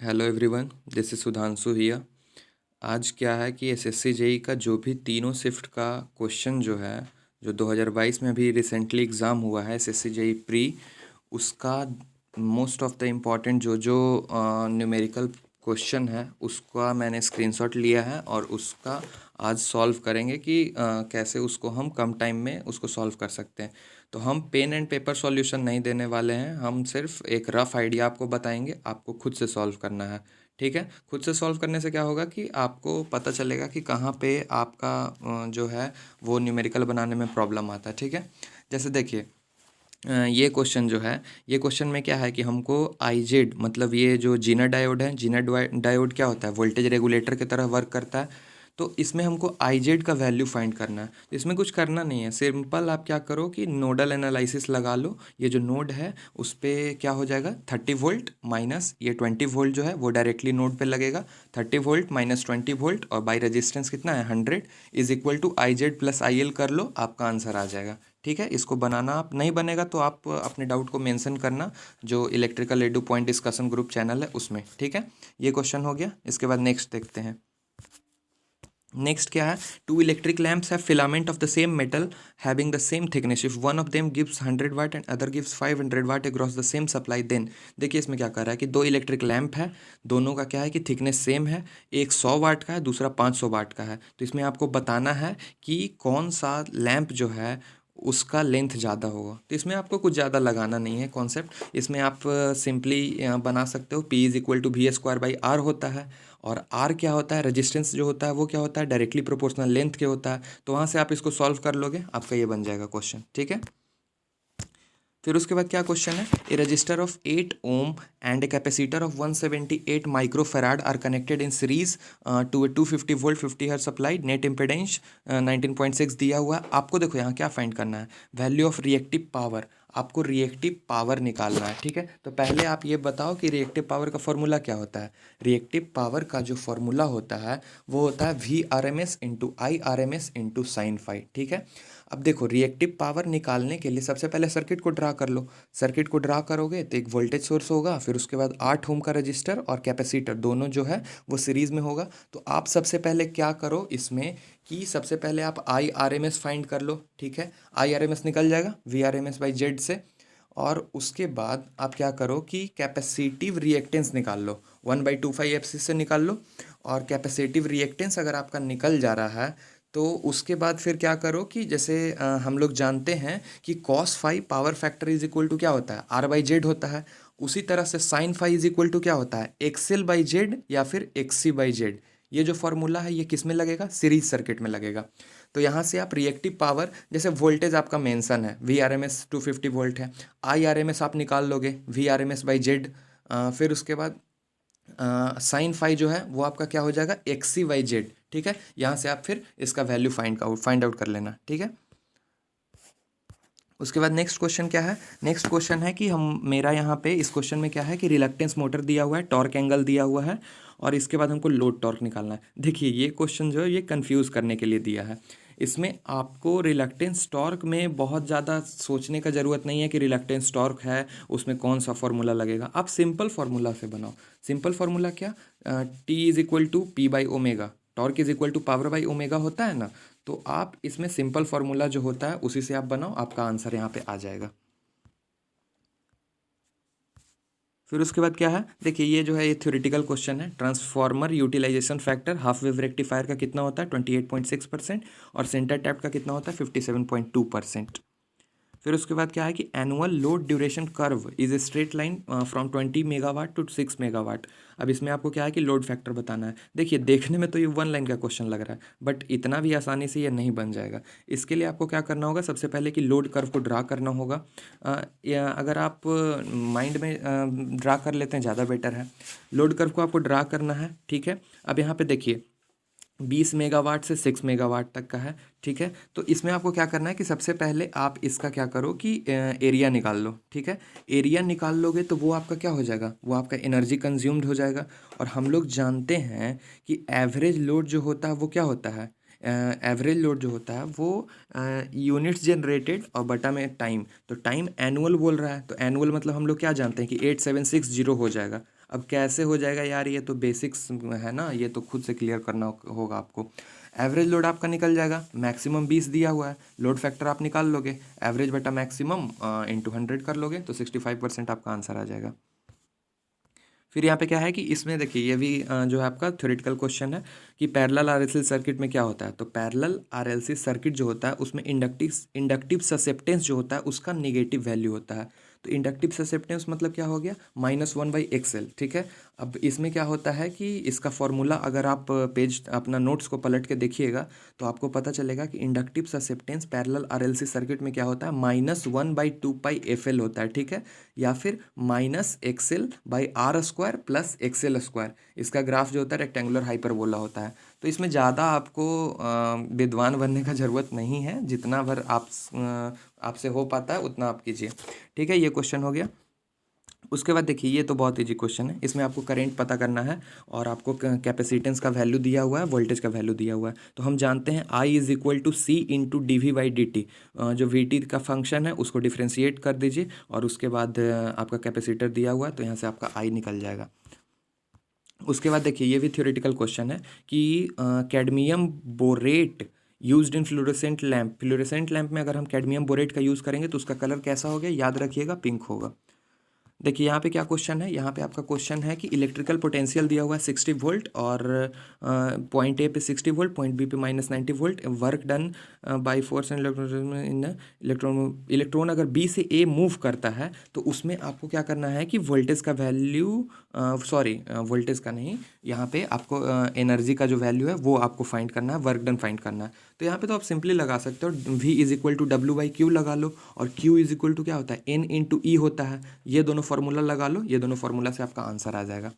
Hello everyone, this is Sudhanshu here. आज क्या है कि एसएससी जेई का जो भी तीनों शिफ्ट का क्वेश्चन जो है, जो 2022 में अभी रिसेंटली एग्ज़ाम हुआ है एसएससी जेई प्री, उसका मोस्ट ऑफ द इम्पॉर्टेंट जो जो न्यूमेरिकल क्वेश्चन है उसका मैंने स्क्रीनशॉट लिया है और उसका आज सॉल्व करेंगे कि कैसे उसको हम कम टाइम में उसको सॉल्व कर सकते हैं। तो हम पेन एंड पेपर सॉल्यूशन नहीं देने वाले हैं, हम सिर्फ एक रफ आइडिया आपको बताएंगे, आपको खुद से सॉल्व करना है। ठीक है, खुद से सॉल्व करने से क्या होगा कि आपको पता चलेगा कि कहाँ पे आपका जो है वो न्यूमेरिकल बनाने में प्रॉब्लम आता है। ठीक है, जैसे देखिए ये क्वेश्चन जो है, ये क्वेश्चन में क्या है कि हमको आईजेड मतलब ये जो जीनर डायोड है, जीनर डायोड क्या होता है, वोल्टेज रेगुलेटर की तरह वर्क करता है। तो इसमें हमको आईजेड का वैल्यू फाइंड करना है। तो इसमें कुछ करना नहीं है, सिंपल आप क्या करो कि नोडल एनालिसिस लगा लो। ये जो नोड है उस पर क्या हो जाएगा, 30 वोल्ट माइनस ये 20 वोल्ट जो है वो डायरेक्टली नोड पे लगेगा। 30 वोल्ट माइनस 20 वोल्ट और बाई रेजिस्टेंस कितना है, 100 is equal to I Z plus I L कर लो, आपका आंसर आ जाएगा। ठीक है, इसको बनाना, आप नहीं बनेगा तो आप अपने डाउट को मेंशन करना जो electrical edu point discussion group channel है उसमें। ठीक है, ये क्वेश्चन हो गया। इसके बाद नेक्स्ट देखते हैं। नेक्स्ट क्या है, two electric lamps have filament of the same metal having the same thickness, if one of them gives 100 watt and other gives 500 watt across the same supply, then. देखिए इसमें क्या कर रहा है कि दो इलेक्ट्रिक लैम्प है, दोनों का क्या है कि थिकनेस सेम है, एक 100 वाट का है, दूसरा 500 वाट का है। तो इसमें आपको बताना है कि कौन सा लैम्प जो है उसका लेंथ ज़्यादा होगा। तो इसमें आपको कुछ ज़्यादा लगाना नहीं है कॉन्सेप्ट, इसमें आप सिंपली बना सकते हो, P is equal to V² by R होता है। और R क्या होता है, रेजिस्टेंस जो होता है वो क्या होता है, डायरेक्टली प्रोपोर्शनल लेंथ के होता है। तो वहाँ से आप इसको सॉल्व कर लोगे, आपका ये बन जाएगा क्वेश्चन। ठीक है, फिर उसके बाद क्या क्वेश्चन है, a register of 8 ohm and a capacitor of 178 microfarad are connected in series to a 250 volt 50 hertz supply, net impedance 19.6 दिया हुआ है। आपको देखो यहाँ क्या फाइंड करना है, वैल्यू ऑफ रिएक्टिव पावर, आपको रिएक्टिव पावर निकालना है। ठीक है, तो पहले आप ये बताओ कि रिएक्टिव पावर का फॉर्मूला क्या होता है। रिएक्टिव पावर का जो फॉर्मूला होता है वो होता है VRMS into IRMS into sine phi. ठीक है, अब देखो रिएक्टिव पावर निकालने के लिए सबसे पहले सर्किट को ड्रा कर लो। सर्किट को ड्रा करोगे तो एक वोल्टेज सोर्स होगा, फिर उसके बाद 8 ओम का रजिस्टर और कैपेसिटर दोनों जो है वो सीरीज में होगा। तो आप सबसे पहले क्या करो इसमें कि सबसे पहले आप IRMS फाइंड कर लो। ठीक है, IRMS निकल जाएगा VRMS/Z से। और उसके बाद आप क्या करो कि कैपेसिटिव रिएक्टेंस निकाल लो, 1/2πfc से निकाल लो। और कैपेसिटिव रिएक्टेंस अगर आपका निकल जा रहा है तो उसके बाद फिर क्या करो कि जैसे हम लोग जानते हैं कि cos phi power factor is equal to क्या होता है, R/Z होता है। उसी तरह से sine phi is equal to क्या होता है, XL/Z या फिर XC/Z। ये जो फॉर्मूला है ये किस में लगेगा, सीरीज सर्किट में लगेगा। तो यहाँ से आप रिएक्टिव पावर, जैसे वोल्टेज आपका मेंशन है VRMS 250 वोल्ट है, IRMS आप निकाल लोगे VRMS/Z। फिर उसके बाद साइन फाई जो है वो आपका क्या हो जाएगा, XC/Z। ठीक है, यहाँ से आप फिर इसका वैल्यू फाइंड आउट कर लेना। ठीक है, उसके बाद नेक्स्ट क्वेश्चन क्या है, नेक्स्ट क्वेश्चन है कि हम मेरा यहाँ पे इस क्वेश्चन में क्या है कि रिलक्टेंस मोटर दिया हुआ है, टॉर्क एंगल दिया हुआ है और इसके बाद हमको लोड टॉर्क निकालना है। देखिए ये क्वेश्चन जो है ये कंफ्यूज करने के लिए दिया है। इसमें आपको रिलक्टेंस टॉर्क में बहुत ज़्यादा सोचने का ज़रूरत नहीं है कि रिलक्टेंस टॉर्क है उसमें कौन सा फॉर्मूला लगेगा, आप सिंपल फार्मूला से बनाओ। सिंपल फार्मूला क्या, T इज इक्वल टू P/ओमेगा, torque is equal to power by omega होता है ना। तो आप इसमें सिंपल फार्मूला जो होता है उसी से आप बनाओ, आपका आंसर यहाँ पे आ जाएगा। फिर उसके बाद क्या है, देखिए ये जो है ये थ्योरेटिकल क्वेश्चन है, transformer utilization factor half wave rectifier का कितना होता है, 28.6%, और सेंटर टैप का कितना होता है, 57.2%। फिर उसके बाद क्या है कि annual load duration curve is a straight line from 20 megawatt to 6 megawatt. अब इसमें आपको क्या है कि लोड फैक्टर बताना है। देखिए देखने में तो ये वन लाइन का क्वेश्चन लग रहा है, बट इतना भी आसानी से ये नहीं बन जाएगा। इसके लिए आपको क्या करना होगा, सबसे पहले कि लोड कर्व को ड्रा करना होगा। या अगर आप माइंड में ड्रा कर लेते हैं ज़्यादा बेटर है। लोड कर्व को आपको ड्रा करना है। ठीक है, अब यहाँ पे देखिए 20 मेगावाट से 6 मेगावाट तक का है। ठीक है, तो इसमें आपको क्या करना है कि सबसे पहले आप इसका क्या करो कि एरिया निकाल लो। ठीक है, एरिया निकाल लोगे तो वो आपका क्या हो जाएगा, वो आपका एनर्जी कंज्यूम्ड हो जाएगा। और हम लोग जानते हैं कि एवरेज लोड जो होता है वो क्या होता है, एवरेज लोड जो होता है वो यूनिट्स जनरेटेड और बटा में टाइम। तो टाइम एनुअल बोल रहा है, तो एनुअल मतलब हम लोग क्या जानते हैं कि 8760 हो जाएगा। अब कैसे हो जाएगा यार, ये तो बेसिक्स है ना, ये तो खुद से क्लियर करना होगा आपको। एवरेज लोड आपका निकल जाएगा, मैक्सिमम 20 दिया हुआ है, लोड फैक्टर आप निकाल लोगे, एवरेज बटा मैक्सिमम इंटू 100 कर लोगे तो 65% आपका आंसर आ जाएगा। फिर यहाँ पे क्या है कि इसमें देखिए ये भी जो है आपका थ्योरेटिकल क्वेश्चन है कि पैरेलल आरएलसी सर्किट में क्या होता है। तो पैरेलल आरएलसी सर्किट जो होता है उसमें इंडक्टिव ससेप्टेंस जो होता है उसका नेगेटिव वैल्यू होता है। तो इंडक्टिव ससेप्टेंस मतलब क्या हो गया, -1/XL, ठीक है। अब इसमें क्या होता है कि इसका फॉर्मूला अगर आप पेज अपना नोट्स को पलट के देखिएगा तो आपको पता चलेगा कि inductive susceptance parallel RLC circuit में क्या होता है, -1/2πFL होता है, ठीक है। या फिर -XL/R² प्लस XL²। इसका ग्राफ जो होता है रेक्टेंगुलर हाइपरबोला होता है। तो इसमें ज़्यादा आपको विद्वान बनने का ज़रूरत नहीं है, जितना भर आपसे हो पाता है उतना आप कीजिए, ठीक है। ये क्वेश्चन हो गया। उसके बाद देखिए ये तो बहुत ईजी क्वेश्चन है, इसमें आपको करंट पता करना है और आपको कैपेसिटेंस का वैल्यू दिया हुआ है, वोल्टेज का वैल्यू दिया हुआ है। तो हम जानते हैं I = C × dV/dt। जो VT का फंक्शन है उसको डिफ्रेंशिएट कर दीजिए और उसके बाद आपका कैपेसिटर दिया हुआ है तो यहाँ से आपका I निकल जाएगा। उसके बाद देखिए ये भी थ्योरेटिकल क्वेश्चन है कि cadmium borate used in fluorescent lamp में अगर हम कैडमियम बोरेट का यूज़ करेंगे तो उसका कलर कैसा हो गया, याद रखिएगा पिंक होगा। देखिए यहाँ पे क्या क्वेश्चन है, यहाँ पे आपका क्वेश्चन है कि इलेक्ट्रिकल पोटेंशियल दिया हुआ है 60 वोल्ट और पॉइंट ए पे 60 वोल्ट, पॉइंट बी पे -90 volt, work done by force and electron अगर बी से ए मूव करता है तो उसमें आपको क्या करना है कि वोल्टेज का वैल्यू वोल्टेज का नहीं, यहाँ पे आपको एनर्जी का जो वैल्यू है वो आपको फाइंड करना है, वर्क डन फाइंड करना है। तो यहाँ पे तो आप सिंपली लगा सकते हो, V = W/Q लगा लो और Q = क्या होता है, N × E होता है। ये दोनों फार्मूला लगा लो, ये दोनों फार्मूला से आपका आंसर आ जाएगा।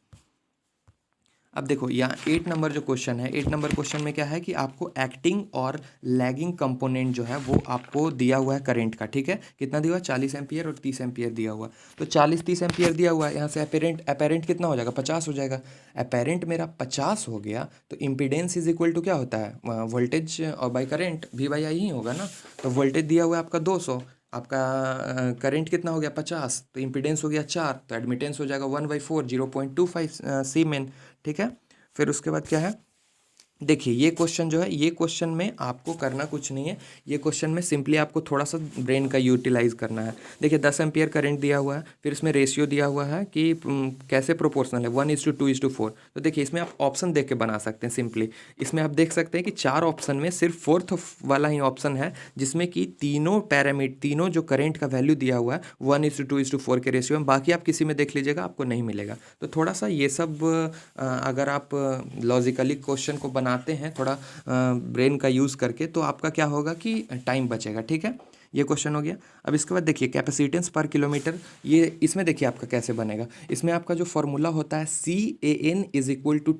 अब देखो यहाँ 8 नंबर जो क्वेश्चन है, 8 नंबर क्वेश्चन में क्या है कि आपको एक्टिंग और लैगिंग कंपोनेंट जो है वो आपको दिया हुआ है करंट का, ठीक है। कितना दिया हुआ है, 40 एम्पियर और 30 एम्पियर दिया हुआ है। तो 40-30 एम्पियर दिया हुआ है, यहाँ से अपेरेंट कितना हो जाएगा, 50 हो जाएगा। अपेरेंट मेरा 50 हो गया तो इम्पीडेंस = क्या होता है, वोल्टेज और बाई करंट V/I ही होगा ना। तो वोल्टेज दिया हुआ है आपका 200, आपका करंट कितना हो गया 50, तो इम्पीडेंस हो गया 4, तो एडमिटेंस हो जाएगा 1/4 0.25 सीमेन, ठीक है। फिर उसके बाद क्या है, देखिए ये क्वेश्चन जो है, ये क्वेश्चन में आपको करना कुछ नहीं है, ये क्वेश्चन में सिंपली आपको थोड़ा सा ब्रेन का यूटिलाइज करना है। देखिए 10 एम्पियर करंट दिया हुआ है, फिर इसमें रेशियो दिया हुआ है कि कैसे प्रोपोर्शनल है, 1:2:4। तो देखिए इसमें आप ऑप्शन देख के बना सकते हैं सिंपली। इसमें आप देख सकते हैं कि 4 ऑप्शन में सिर्फ फोर्थ वाला ही ऑप्शन है जिसमें कि तीनों जो करंट का वैल्यू दिया हुआ है 1:2:4 के रेशियो में, बाकी आप किसी में देख लीजिएगा आपको नहीं मिलेगा। तो थोड़ा सा ये सब अगर आप लॉजिकली क्वेश्चन को बनाते हैं थोड़ा ब्रेन का यूज़ करके तो आपका क्या होगा कि टाइम बचेगा, ठीक है। ये क्वेश्चन हो गया। अब इसके बाद देखिए कैपेसिटेंस पर किलोमीटर, ये इसमें देखिए आपका कैसे बनेगा। इसमें आपका जो फॉर्मूला होता है CAN =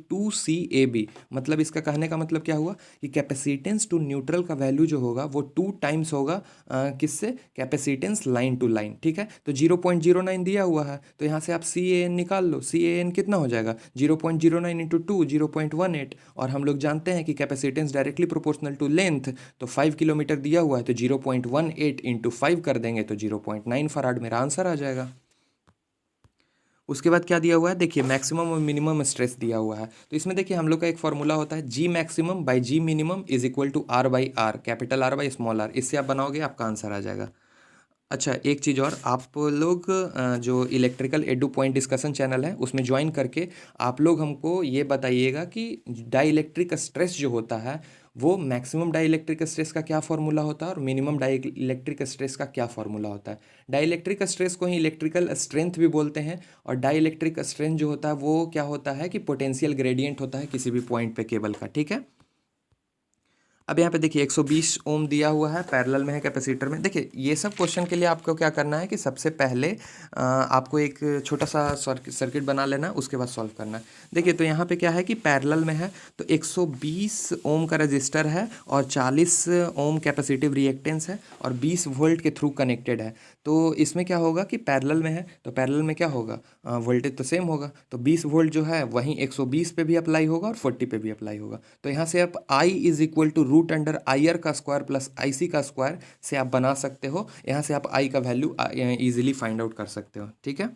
2CAB, मतलब इसका कहने का मतलब क्या हुआ कि कैपेसिटेंस टू न्यूट्रल का वैल्यू जो होगा वो 2 टाइम्स होगा किससे, कैपेसिटेंस लाइन टू लाइन, ठीक है। तो 0.09 दिया हुआ है तो यहाँ से आप CAN निकाल लो, CAN कितना हो जाएगा 0.09 × 2 0.18, और हम लोग जानते हैं कि capacitance directly proportional to length, तो 5 किलोमीटर दिया हुआ है तो 0.18 × 5 कर देंगे तो 0.9 फराड मेरा आंसर आ जाएगा। उसके बाद क्या दिया हुआ है, देखिए मैक्सिमम और मिनिमम स्ट्रेस दिया हुआ है। तो इसमें देखिए हम लोग का एक फॉर्मूला होता है G_max/G_min = R/R, कैपिटल R/स्मॉल r, इससे आप बनाओगे आपका आंसर आ जाएगा। अच्छा एक चीज़ और, आप लोग जो electrical edu point discussion channel है उसमें ज्वाइन करके आप लोग हमको ये बताइएगा कि डाइलेक्ट्रिक स्ट्रेस जो होता है वो मैक्सिमम डाइलेक्ट्रिक स्ट्रेस का क्या फॉर्मूला होता है और मिनिमम डाइलेक्ट्रिक स्ट्रेस का क्या फॉर्मूला होता है। डाइलेक्ट्रिक स्ट्रेस को ही इलेक्ट्रिकल स्ट्रेंथ भी बोलते हैं और डाइलेक्ट्रिक स्ट्रेंथ जो होता है वो क्या होता है कि पोटेंशियल ग्रेडियंट होता है किसी भी पॉइंट पे केबल का, ठीक है। अब यहाँ पे देखिए 120 ओम दिया हुआ है, पैरेलल में है कैपेसिटर में। देखिए ये सब क्वेश्चन के लिए आपको क्या करना है कि सबसे पहले आपको एक छोटा सा सर्किट बना लेना है, उसके बाद सॉल्व करना है। देखिए तो यहाँ पे क्या है कि पैरेलल में है तो 120 ओम का रजिस्टर है और 40 ओम कैपेसिटिव रिएक्टेंस है और 20 वोल्ट के थ्रू कनेक्टेड है। तो इसमें क्या होगा कि पैरेलल में है तो पैरेलल में क्या होगा, वोल्टेज तो सेम होगा, तो 20 वोल्ट जो है वहीं 120 पे भी अप्लाई होगा और 40 पे भी अप्लाई होगा। तो यहाँ से आप I = √IR का स्क्वायर प्लस IC का स्क्वायर से आप बना सकते हो। यहाँ से आप I का वैल्यू इजीली फाइंड आउट कर सकते हो, ठीक है।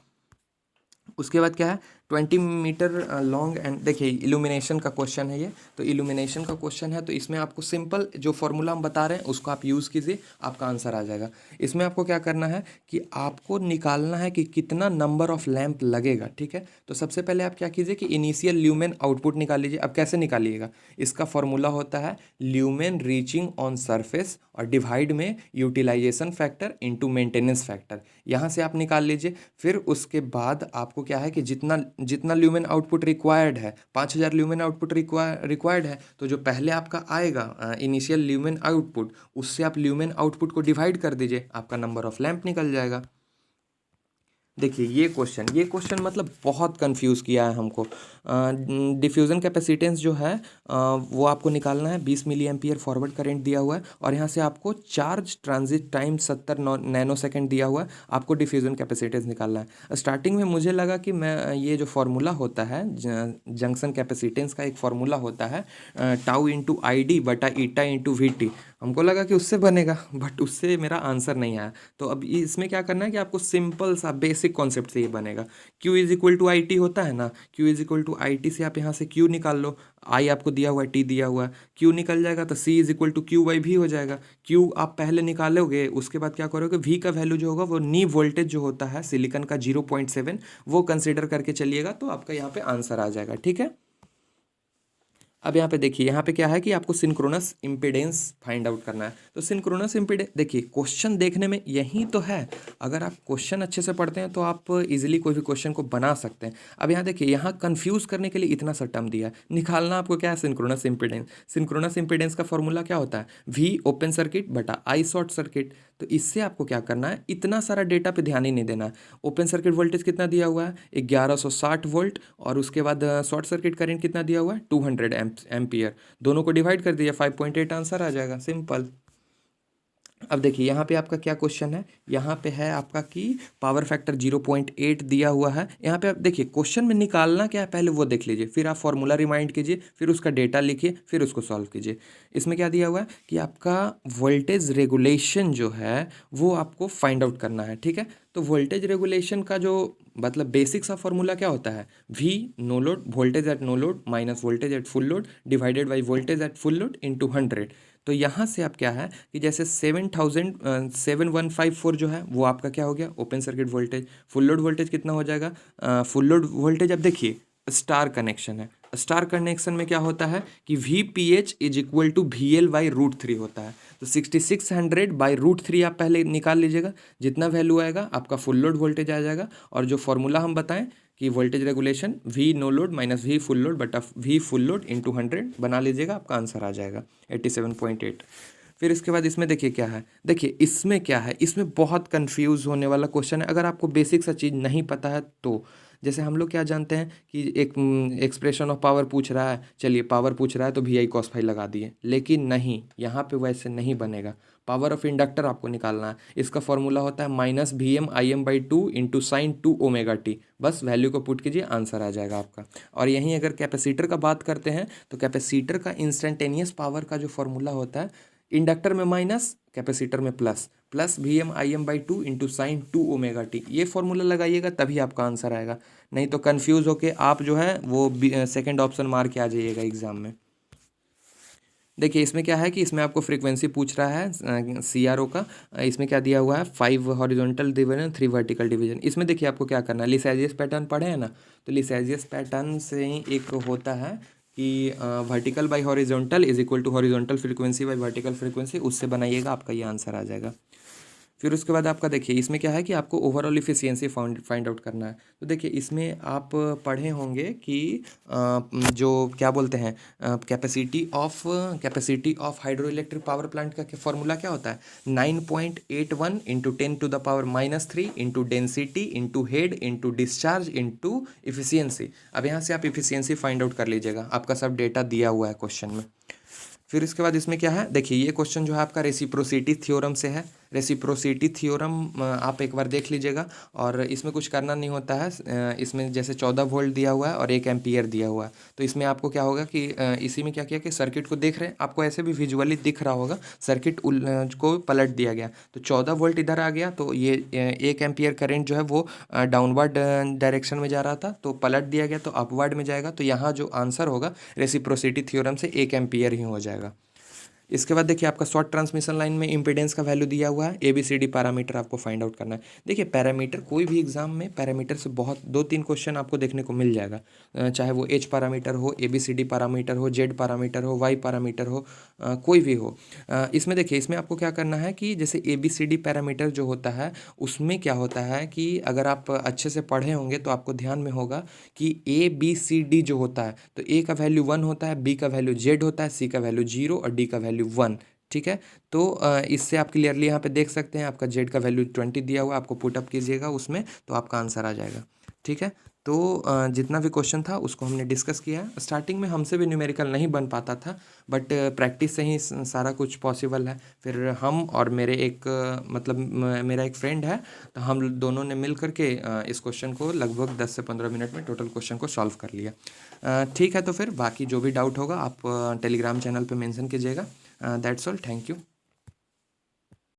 उसके बाद क्या है, 20 मीटर लॉन्ग एंड देखिए इल्यूमिनेशन का क्वेश्चन है ये, तो इल्यूमिनेशन का क्वेश्चन है, तो इसमें आपको सिंपल जो फॉर्मूला हम बता रहे हैं उसको आप यूज़ कीजिए, आपका आंसर आ जाएगा। इसमें आपको क्या करना है कि आपको निकालना है कि कितना नंबर ऑफ लैंप लगेगा, ठीक है। तो सबसे पहले आप क्या कीजिए कि इनिशियल ल्यूमेन आउटपुट निकाल लीजिए। अब कैसे निकालिएगा, इसका फॉर्मूला होता है ल्यूमेन रीचिंग ऑन सरफेस और डिवाइड में utilization factor into maintenance factor, यहाँ से आप निकाल लीजिए। फिर उसके बाद आपको क्या है कि जितना जितना ल्यूमेन आउटपुट रिक्वायर्ड है, 5000 ल्यूमेन आउटपुट रिक्वायर्ड है, तो जो पहले आपका आएगा इनिशियल ल्यूमेन आउटपुट, उससे आप ल्यूमेन आउटपुट को डिवाइड कर दीजिए, आपका नंबर ऑफ लैंप निकल जाएगा। देखिए ये क्वेश्चन मतलब बहुत कंफ्यूज किया है हमको। डिफ्यूज़न कैपेसिटेंस जो है वो आपको निकालना है। 20 मिली एम्पियर फॉरवर्ड करंट दिया हुआ है और यहाँ से आपको charge transit time 70 nano second दिया हुआ है, आपको डिफ्यूज़न कैपेसिटेंस निकालना है। स्टार्टिंग में मुझे लगा कि मैं ये जो फार्मूला होता है जंक्शन कैपेसिटेंस का एक फार्मूला होता है टाउ इंटू आई डी बटा ईटा इंटू वी टी, हमको लगा कि उससे बनेगा, बट उससे मेरा आंसर नहीं आया। तो अब इसमें क्या करना है कि आपको सिंपल सा बेसिक कॉन्सेप्ट से ये बनेगा। Q is equal to I T होता है ना, Q is equal to I T से आप यहाँ से Q निकाल लो, I आपको दिया हुआ है, T दिया हुआ है, Q निकल जाएगा तो C is equal to Q by भी हो जाएगा। Q आप पहले निकालोगे, उसके बाद क्या करोगे, V का वैल्यू जो होगा वो नी वोल्टेज जो होता है सिलिकॉन का 0.7 वो कंसिडर करके चलिएगा, तो आपका यहाँ पे आंसर आ जाएगा, ठीक है। अब यहाँ पे देखिए, यहाँ पे क्या है कि आपको सिंक्रोनस इम्पीडेंस फाइंड आउट करना है। तो सिंक्रोनस इम्पीडेंस देखिए क्वेश्चन देखने में यही तो है, अगर आप क्वेश्चन अच्छे से पढ़ते हैं तो आप इजीली कोई भी क्वेश्चन को बना सकते हैं। अब यहाँ देखिए, यहाँ कंफ्यूज करने के लिए इतना सा टर्म दिया है, निकालना आपको क्या है सिंक्रोनस इम्पीडेंस। सिंक्रोनस इम्पीडेंस का फॉर्मूला क्या होता है, वी ओपन सर्किट बटा आई शॉर्ट सर्किट। तो इससे आपको क्या करना है, इतना सारा डेटा पे ध्यान ही नहीं देना है। ओपन सर्किट वोल्टेज कितना दिया हुआ है 1160 वोल्ट, और उसके बाद शॉर्ट सर्किट करंट कितना दिया हुआ है 200 एम्पियर, दोनों को डिवाइड कर दिया 5.8 आंसर आ जाएगा, सिंपल। अब देखिए यहाँ पे आपका क्या क्वेश्चन है, यहाँ पे है आपका कि पावर फैक्टर 0.8 दिया हुआ है। यहाँ पे आप देखिए क्वेश्चन में निकालना क्या है पहले वो देख लीजिए, फिर आप फॉर्मूला रिमाइंड कीजिए, फिर उसका डेटा लिखिए, फिर उसको सॉल्व कीजिए। इसमें क्या दिया हुआ है कि आपका वोल्टेज रेगुलेशन जो है वो आपको फाइंड आउट करना है, ठीक है। तो वोल्टेज रेगुलेशन का जो मतलब बेसिक सा फॉर्मूला क्या होता है, V no load voltage at no load minus voltage at full load divided by voltage at full load into 100। तो यहाँ से आप क्या है कि जैसे 7154 जो है वो आपका क्या हो गया open circuit voltage, full load voltage कितना हो जाएगा फुल लोड वोल्टेज। अब देखिए स्टार कनेक्शन है, स्टार कनेक्शन में क्या होता है कि V P H is equal to V L by √3 होता है। तो 6600 बाई √3 आप पहले निकाल लीजिएगा, जितना वैल्यू आएगा आपका फुल लोड वोल्टेज आ जाएगा। और जो फॉर्मूला हम बताएं कि voltage regulation V no load minus V full load बटा वी फुल लोड इंटू 100 बना लीजिएगा, आपका आंसर आ जाएगा 87.8। फिर इसके बाद इसमें देखिए क्या है, देखिए इसमें क्या है, इसमें बहुत कंफ्यूज होने वाला क्वेश्चन है अगर आपको बेसिक सा चीज़ नहीं पता है तो। जैसे हम लोग क्या जानते हैं कि एक एक्सप्रेशन ऑफ पावर पूछ रहा है, चलिए पावर पूछ रहा है तो वी आई कॉस फाई लगा दिए, लेकिन नहीं, यहाँ पे वैसे नहीं बनेगा। पावर ऑफ इंडक्टर आपको निकालना है, इसका फॉर्मूला होता है minus V M I M by 2 into sine 2 omega T, बस वैल्यू को पुट कीजिए आंसर आ जाएगा आपका। और यहीं अगर कैपेसिटर का बात करते हैं तो कैपेसिटर का इंस्टेंटेनियस पावर का जो फॉर्मूला होता है, इंडक्टर में माइनस कैपेसिटर में plus, plus V M I M by 2 into sine 2 omega T, ये फॉर्मूला लगाइएगा तभी आपका आंसर आएगा, नहीं तो कन्फ्यूज़ होके आप जो है वो सेकंड ऑप्शन मार के आ जाइएगा एग्जाम में। देखिए इसमें क्या है कि इसमें आपको फ्रीक्वेंसी पूछ रहा है सी आर ओ का, इसमें क्या दिया हुआ है 5 हॉरिजॉन्टल डिवीजन 3 वर्टिकल डिवीजन। इसमें देखिए आपको क्या करना है, लिसैजियस पैटर्न पढ़े हैं ना, तो लिसैजियस पैटर्न से ही एक होता है कि vertical by horizontal is equal to horizontal frequency by vertical frequency, उससे बनाइएगा, आपका ये आंसर आ जाएगा। फिर उसके बाद आपका देखिए इसमें क्या है कि आपको ओवरऑल इफिशियंसी फाइंड आउट करना है। तो देखिए इसमें आप पढ़े होंगे कि जो क्या बोलते हैं capacity of hydro electric power plant का फॉर्मूला क्या होता है 9.81 into 10⁻³ into density into head into discharge into efficiency. अब यहाँ से आप इफिशियंसी फाइंड आउट कर लीजिएगा, आपका सब डेटा दिया हुआ है क्वेश्चन में। फिर इसके बाद इसमें क्या है, देखिए ये क्वेश्चन जो है आपका रेसिप्रोसिटी थ्योरम से है। रेसिप्रोसिटी थ्योरम आप एक बार देख लीजिएगा। और इसमें कुछ करना नहीं होता है। इसमें जैसे 14 वोल्ट दिया हुआ है और 1 एम्पियर दिया हुआ है, तो इसमें आपको क्या होगा कि इसी में क्या किया कि सर्किट को देख रहे हैं, आपको ऐसे भी विजुअली दिख रहा होगा, सर्किट को पलट दिया गया। तो 14 वोल्ट इधर आ गया, तो ये 1 एम्पियर करंट जो है वो डाउनवर्ड डायरेक्शन में जा रहा था, तो पलट दिया गया तो अपवर्ड में जाएगा। तो यहाँ जो आंसर होगा रेसिप्रोसिटी थ्योरम से 1 एम्पियर ही हो जाएगा। इसके बाद देखिए आपका शॉर्ट ट्रांसमिशन लाइन में इम्पीडेंस का वैल्यू दिया हुआ है, ABCD पैरामीटर आपको फाइंड आउट करना है। देखिए पैरामीटर कोई भी एग्जाम में पैरामीटर से बहुत 2-3 क्वेश्चन आपको देखने को मिल जाएगा, चाहे वो H पैरामीटर हो, ABCD पैरामीटर हो, Z पैरामीटर हो, Y पैरामीटर हो, कोई भी हो। इसमें देखिए इसमें आपको क्या करना है कि जैसे ABCD पैरामीटर जो होता है उसमें क्या होता है कि अगर आप अच्छे से पढ़े होंगे तो आपको ध्यान में होगा कि ABCD जो होता है तो A का वैल्यू 1 होता है, B का वैल्यू Z होता है, C का वैल्यू 0 और D का वैल्यू 1। ठीक है, तो इससे आप क्लियरली यहाँ पे देख सकते हैं आपका Z का वैल्यू 20 दिया हुआ है, आपको पुट अप कीजिएगा उसमें तो आपका आंसर आ जाएगा। ठीक है, तो जितना भी क्वेश्चन था उसको हमने डिस्कस किया है। स्टार्टिंग में हमसे भी न्यूमेरिकल नहीं बन पाता था, बट प्रैक्टिस से ही सारा कुछ पॉसिबल है। फिर हम और मेरे एक मतलब मेरा एक फ्रेंड है, तो हम दोनों ने मिल करके इस क्वेश्चन को लगभग 10 से 15 मिनट में टोटल क्वेश्चन को सॉल्व कर लिया। ठीक है, तो फिर बाकी जो भी डाउट होगा आप टेलीग्राम चैनल पे मेंशन कीजिएगा। That's all, thank you.